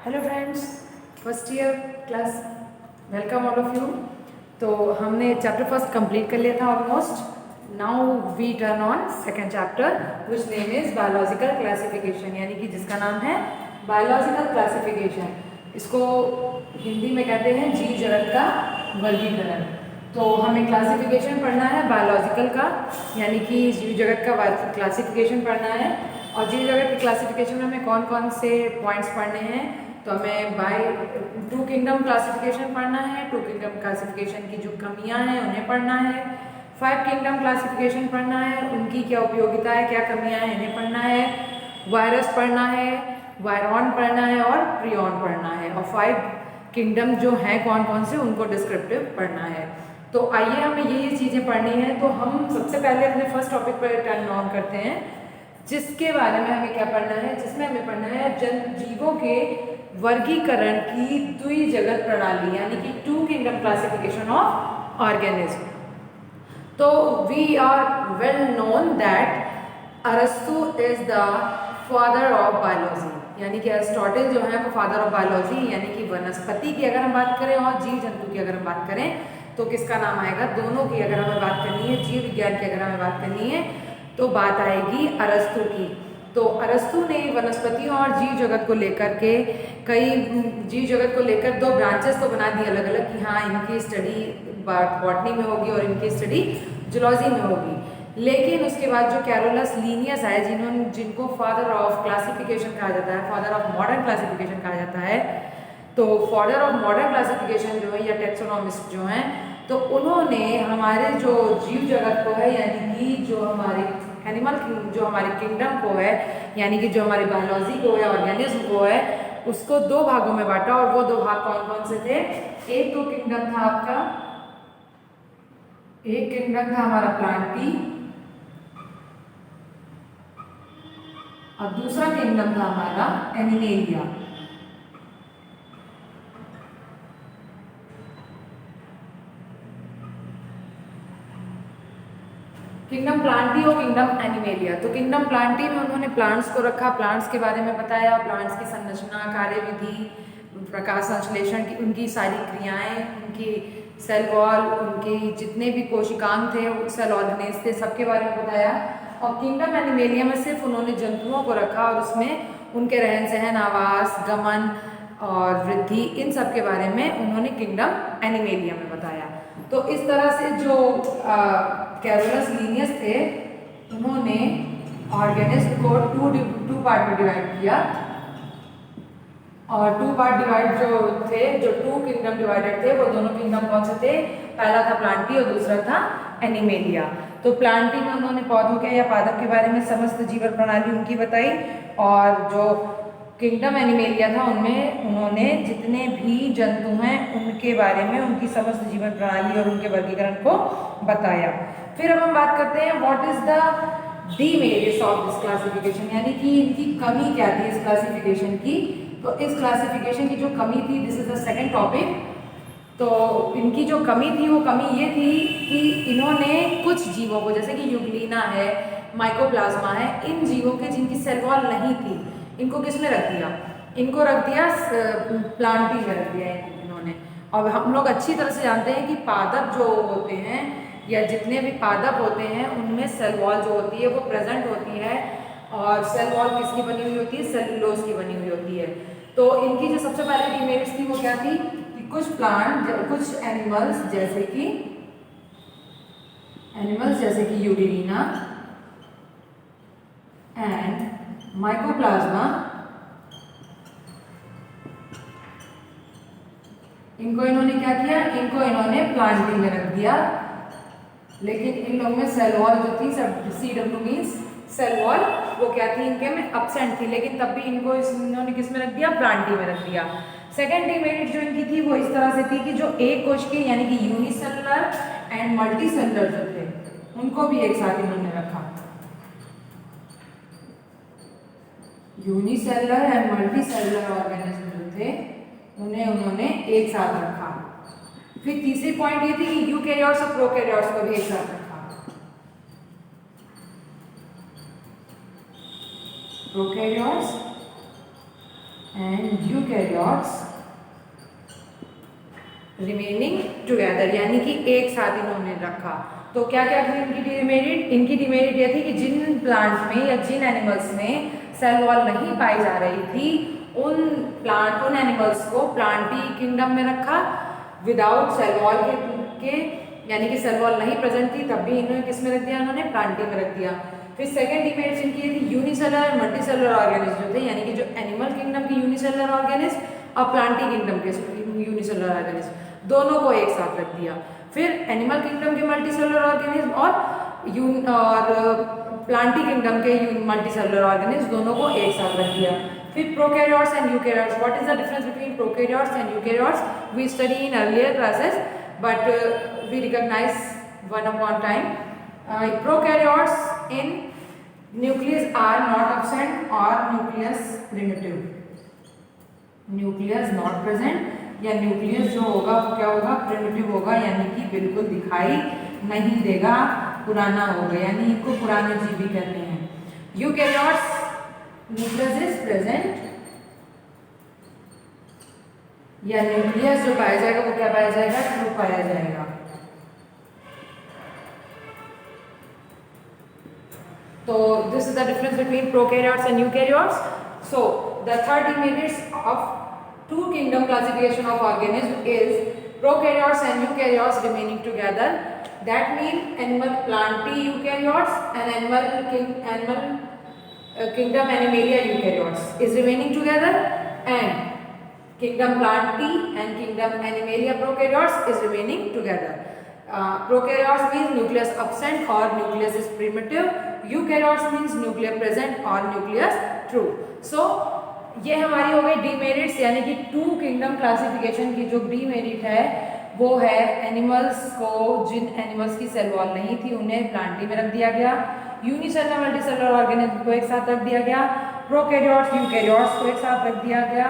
Hello friends, first year class, welcome all of you. तो हमने chapter first complete कर लिया था almost. Now we turn on second chapter which name is biological classification, यानी कि जिसका नाम है बायोलॉजिकल क्लासिफिकेशन। इसको हिंदी में कहते हैं जीव जगत का वर्गीकरण। तो हमें क्लासिफिकेशन पढ़ना है बायोलॉजिकल का, यानी कि जीव जगत का क्लासिफिकेशन पढ़ना है। और जीव जगत के क्लासिफिकेशन में हमें कौन कौन से पॉइंट्स पढ़ने हैं, तो हमें बाय टू किंगडम क्लासिफिकेशन पढ़ना है। टू किंगडम क्लासिफिकेशन की जो कमियां हैं उन्हें पढ़ना है। फाइव किंगडम क्लासिफिकेशन पढ़ना है, उनकी क्या उपयोगिता है, क्या कमियां हैं, इन्हें पढ़ना है। वायरस पढ़ना है, वायरॉन पढ़ना है और प्रियॉन पढ़ना है। और फाइव किंगडम जो हैं कौन कौन से, उनको डिस्क्रिप्टिव पढ़ना है। तो आइए हमें ये चीज़ें पढ़नी है। तो हम सबसे पहले अपने फर्स्ट टॉपिक पर टर्न ऑन करते हैं, जिसके बारे में हमें क्या पढ़ना है, जिसमें हमें पढ़ना है जीवों के वर्गीकरण की द्विजगत प्रणाली, यानी कि two kingdom classification of organism. तो we are well known that अरस्तु is the father of biology, यानी कि अरिस्टोटल जो है वो फादर ऑफ बायोलॉजी, यानी कि वनस्पति की अगर हम बात करें और जीव जंतु की अगर हम बात करें तो किसका नाम आएगा। दोनों की अगर हमें बात करनी है, जीव विज्ञान की अगर हमें बात करनी है तो बात आएगी अरस्तु की। तो अरस्तु ने वनस्पतियों और जीव जगत को लेकर के जीव जगत को लेकर दो ब्रांचेस तो बना दी अलग अलग, कि हाँ इनकी स्टडी बॉटनी में होगी और इनकी स्टडी जूलॉजी में होगी। लेकिन उसके बाद जो कैरोलस लीनियस है, जिनको फादर ऑफ क्लासिफिकेशन कहा जाता है, फादर ऑफ मॉडर्न क्लासिफिकेशन कहा जाता है, तो फादर ऑफ मॉडर्न क्लासिफिकेशन जो है या टेक्सोनॉमिस्ट जो हैं, तो उन्होंने हमारे जो जीव जगत को है, यानी कि जो हमारे एनिमल जो हमारे किंगडम को है, यानी कि जो हमारी बायोलॉजी को है, ऑर्गेनिज्म को है, उसको दो भागों में बांटा। और वो दो भाग कौन कौन से थे। एक तो किंगडम था आपका, एक किंगडम था हमारा प्लांटी और दूसरा किंगडम था हमारा एनिमेलिया। किंगडम प्लांटी और किंगडम एनिमेलिया। तो किंगडम प्लांटी में उन्होंने प्लांट्स को रखा, प्लांट्स के बारे में बताया, प्लांट्स की संरचना, कार्यविधि, प्रकाश संश्लेषण की उनकी सारी क्रियाएं, उनकी सेल वॉल, उनके जितने भी कोशिकांग थे, सेल ऑर्गेनेल्स थे, सबके बारे में बताया। और किंगडम एनिमेलिया में सिर्फ उन्होंने जंतुओं को रखा और उसमें उनके रहन सहन, आवास, गमन और वृद्धि, इन सब के बारे में उन्होंने किंगडम एनिमेलिया में बताया। तो इस तरह से जो कैरोलस लीनियस थे, उन्होंने ऑर्गेनिज्म को टू पार्ट में डिवाइड किया। और टू पार्ट डिवाइड जो थे, जो टू किंगडम डिवाइडेड थे, वो दोनों किंगडम कौन से थे। पहला था प्लांटी और दूसरा था एनिमेलिया। तो प्लांटी में उन्होंने पौधों के या पादप के बारे में समस्त जीवन प्रणाली उनकी बताई, और जो किंगडम एनिमेलिया था उनमें उन्होंने जितने भी जंतु हैं उनके बारे में, उनकी समस्त जीवन प्रणाली और उनके वर्गीकरण को बताया। फिर अब हम बात करते हैं what is the demerits of this classification, यानी कि इनकी कमी क्या थी इस क्लासिफिकेशन की। तो इस क्लासिफिकेशन की जो कमी थी, this is the second topic. तो इनकी जो कमी थी वो कमी ये थी कि इन्होंने कुछ जीवों को, जैसे कि यूग्लिना है, माइकोप्लाज्मा है, इन जीवों के जिनकी सेल वॉल नहीं थी, इनको किस में रख दिया, इनको रख दिया प्लांटी में रख दिया इन्होंने। और हम लोग अच्छी तरह से जानते हैं कि पादप जो होते हैं या जितने भी पादप होते हैं उनमें सेल वॉल जो होती है वो प्रेजेंट होती है। और सेल वॉल किसकी बनी हुई होती है, सेलुलोज की बनी हुई होती है। तो इनकी जो सबसे पहले डीमेरिट्स थी वो क्या थी कि कुछ प्लांट, कुछ एनिमल्स जैसे कि यूग्लिना एंड माइकोप्लाज्मा, इनको इन्होंने क्या किया, इनको इन्होंने प्लांटी में रख दिया। लेकिन इन लोगों में सेल वॉल जो थी, CW मींस सेल वॉल, वो क्या थी, इनके में एब्सेंट थी। लेकिन तब भी इनको इन्होंने किस में रख दिया, प्लांटी में रख दिया। सेकेंड डीमेरिट जो इनकी थी वो इस तरह से थी कि जो एक कोश के, यानी कि यूनिसेलुलर एंड मल्टीसेलुलर जो थे, उनको भी एक साथ इन्होंने रखा। यूनिसेलुलर एंड मल्टीसेलुलर ऑर्गेनिज्म जो थे उन्हें उन्होंने एक साथ रखा। फिर तीसरी पॉइंट ये थी कि यूकैरियोट्स और प्रोकैरियोट्स को भी एक साथ रखा। Prokaryotes and eukaryotes remaining together, यानी कि एक साथ इन्होंने रखा। तो क्या क्या थी इनकी डिमेरिट? इनकी डिमेरिट ये थी कि जिन प्लांट्स में या जिन एनिमल्स में सेल वॉल नहीं पाई जा रही थी उन एनिमल्स को प्लांटी किंगडम में रखा विदाउट सेल वॉल के यानी कि सेल वॉल नहीं प्रेजेंट थी, तब भी इन्होंने किस में रख दिया? इन्होंने प्लांटी में रख दिया। फिर सेकंड डिमेरिट इनकी ये थी यूनिसेलर और मल्टीसेलर ऑर्गेनिज्म जो थे, यानी कि जो एनिमल किंगडम के यूनिसेलर ऑर्गेनिज्म और प्लांटी किंगडम के यूनिसेलर ऑर्गेनिज्म दोनों को एक साथ रख दिया। फिर एनिमल किंगडम के मल्टीसेलुलर ऑर्गेनिज्म और प्लांटी किंगडम के मल्टीसेलुलर ऑर्गेनिज्म दोनों को एक साथ रख दिया। फिर prokaryotes and eukaryotes, what is the difference between prokaryotes and eukaryotes? We study in earlier classes but we recognize one upon time. Prokaryotes in nucleus are not absent और nucleus primitive, nucleus not present या nucleus जो होगा वो क्या होगा? Primitive होगा, यानी कि बिल्कुल दिखाई नहीं देगा, पुराना होगा, यानी इनको पुराने जीव भी कहते हैं। यूकैरियोट्स न्यूक्लियस इज प्रेजेंट या न्यूक्लियस जो पाया जाएगा वो क्या पाया जाएगा? ट्रू पाया जाएगा। तो this is the difference between prokaryotes and eukaryotes. So the third demerits of two kingdom classification of organism is prokaryotes and eukaryotes remaining together. That means animal plantae eukaryotes and animal kingdom Animalia eukaryotes is remaining together, and kingdom plantae and kingdom Animalia prokaryotes is remaining together. Prokaryotes means nucleus absent or nucleus is primitive. Eukaryotes means nucleus present or nucleus true. So ये हमारी हो गई demerits, यानी कि two kingdom classification की जो demerit है वो है एनिमल्स को, जिन एनिमल्स की सेल वॉल नहीं थी उन्हें प्लांटी में रख दिया गया, यूनिसेलुलर मल्टीसेलुलर ऑर्गेनिज्म को एक साथ रख दिया गया, प्रोकैरियोट्स यूकैरियोट्स को एक साथ रख दिया गया।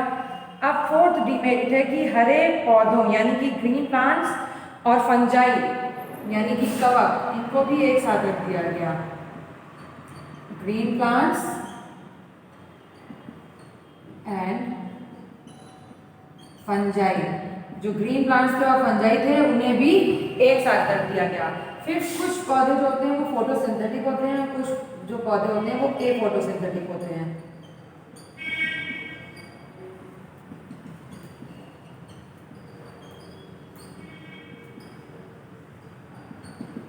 अब फोर्थ डीमेरिट है कि हरे पौधों यानी कि ग्रीन प्लांट्स और फंजाई यानी कि कवक, इनको भी एक साथ रख दिया गया। ग्रीन प्लांट्स एंड फंजाई, जो ग्रीन प्लांट्स थे और फंजाई थे उन्हें भी एक साथ रख दिया गया। फिर कुछ पौधे जो होते हैं वो फोटोसिंथेटिक होते हैं, कुछ जो पौधे होते हैं वो एफोटोसिंथेटिक होते हैं।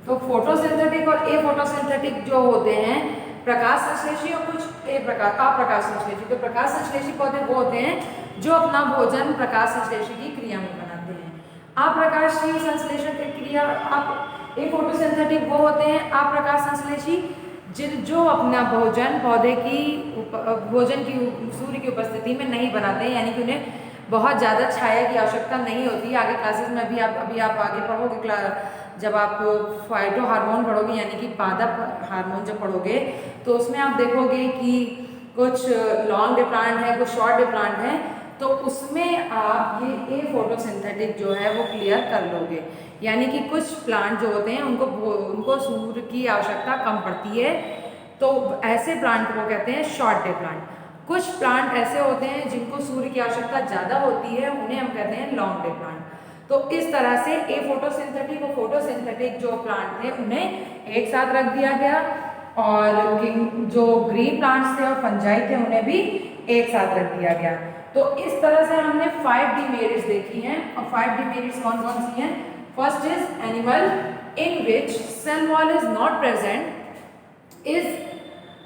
तो फोटोसिंथेटिक और एफोटोसिंथेटिक जो होते हैं प्रकाश संश्लेषी और कुछ अप्रकाश संश्लेषी। तो प्रकाश संश्लेषी पौधे वो होते हैं जो अपना भोजन प्रकाश संश्लेषी की क्रिया में बनाते हैं। अप्रकाशीय संश्लेषण की क्रिया फोटोसिंथेटिक वो होते हैं अप्रकाश संश्लेषी जो अपना भोजन भोजन की सूर्य की उपस्थिति में नहीं बनाते हैं, यानी कि उन्हें बहुत ज़्यादा छाया की आवश्यकता नहीं होती। आगे क्लासेस में अभी आप आगे पढ़ोगे, जब आप फाइटो हार्मोन पढ़ोगे यानी कि पादप हार्मोन जब पढ़ोगे तो उसमें आप देखोगे कि कुछ लॉन्ग डे प्लांट है, कुछ शॉर्ट डे प्लांट है, तो उसमें आप ये फोटोसिंथेटिक जो है वो क्लियर कर लोगे। यानी कि कुछ प्लांट जो होते हैं उनको सूर्य की आवश्यकता कम पड़ती है, तो ऐसे प्लांट को कहते हैं शॉर्ट डे प्लांट। कुछ प्लांट ऐसे होते हैं जिनको सूर्य की आवश्यकता ज़्यादा होती है, उन्हें हम कहते हैं लॉन्ग डे प्लांट। तो इस तरह से फोटोसिंथेटिक और फोटोसिंथेटिक जो प्लांट थे उन्हें एक साथ रख दिया गया, और जो ग्रीन प्लांट्स थे और फंजाई थे उन्हें भी एक साथ रख दिया गया। तो इस तरह से हमने 5 डीमेरिट्स देखी हैं। और 5 डीमेरिट्स कौन कौन सी हैं? First is animal in which cell wall is not present is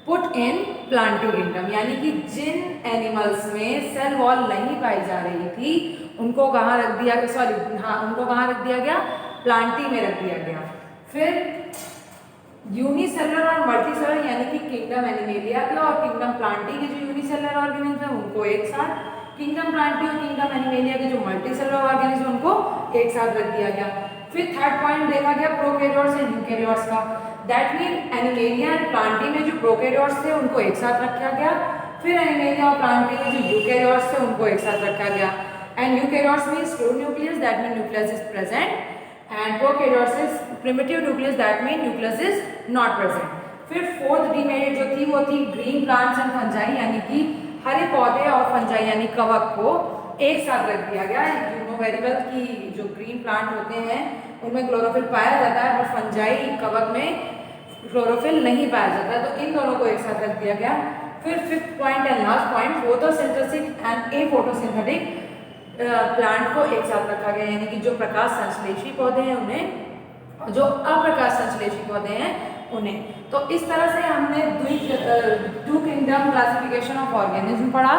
put in plantae kingdom, यानी कि जिन एनिमल्स में सेल वॉल नहीं पाई जा रही थी उनको कहाँ रख दिया उनको कहाँ रख दिया गया? प्लांटी में रख दिया गया। फिर यूनिसेलुलर और मल्टीसेलुलर यानी कि किंगडम एनिमेलिया के और किंगडम प्लांटी के जो यूनिसेलुलर ऑर्गेनिज्म है उनको एक साथ, किंगडम प्लांटी और किंगडम एनिमेलिया के जो मल्टीसेलुलर ऑर्गेनिज्म उनको एक साथ रख दिया गया। फिर थर्ड पॉइंट देखा गया प्रोकैरियोट्स एंड यूकैरियोट्स का। That mean animalia and Plantae में जो प्रोकैरियोट्स थे उनको एक साथ रखा गया, फिर एनिमेलिया और प्लांटी में जो यूकैरियोट्स थे उनको एक साथ रखा गया। And eukaryotes means true nucleus, that mean nucleus is present, and prokaryotes is primitive nucleus, that means nucleus is not present. फिर फोर्थ डीमेरिट जो थी वो थी ग्रीन प्लांट्स एंड फंजाई, यानी कि हरे पौधे और फंजाई पौधा यानी कवक को एक साथ रख दिया गया। यू नो वेरी वेल कि जो ग्रीन प्लांट होते हैं उनमें क्लोरोफिल पाया जाता है, और फंजाई कवक में क्लोरोफिल नहीं पाया जाता, तो इन दोनों को एक साथ रख दिया गया। फिर fifth point and last point, photosynthesis and aphotosynthetic plant को एक साथ रखा गया, यानी कि जो प्रकाश संश्लेषी पौधे हैं उन्हें, जो अप्रकाश संश्लेषी पौधे हैं उन्हें। तो इस तरह से हमने two kingdom classification of organism पढ़ा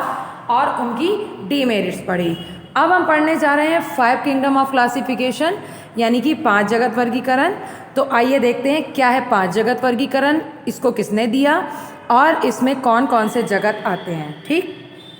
और उनकी डीमेरिट्स पढ़ी। अब हम पढ़ने जा रहे हैं 5 किंगडम ऑफ क्लासिफिकेशन, यानी कि 5 जगत वर्गीकरण। तो आइए देखते हैं क्या है 5 जगत वर्गीकरण, इसको किसने दिया और इसमें कौन कौन से जगत आते हैं। ठीक,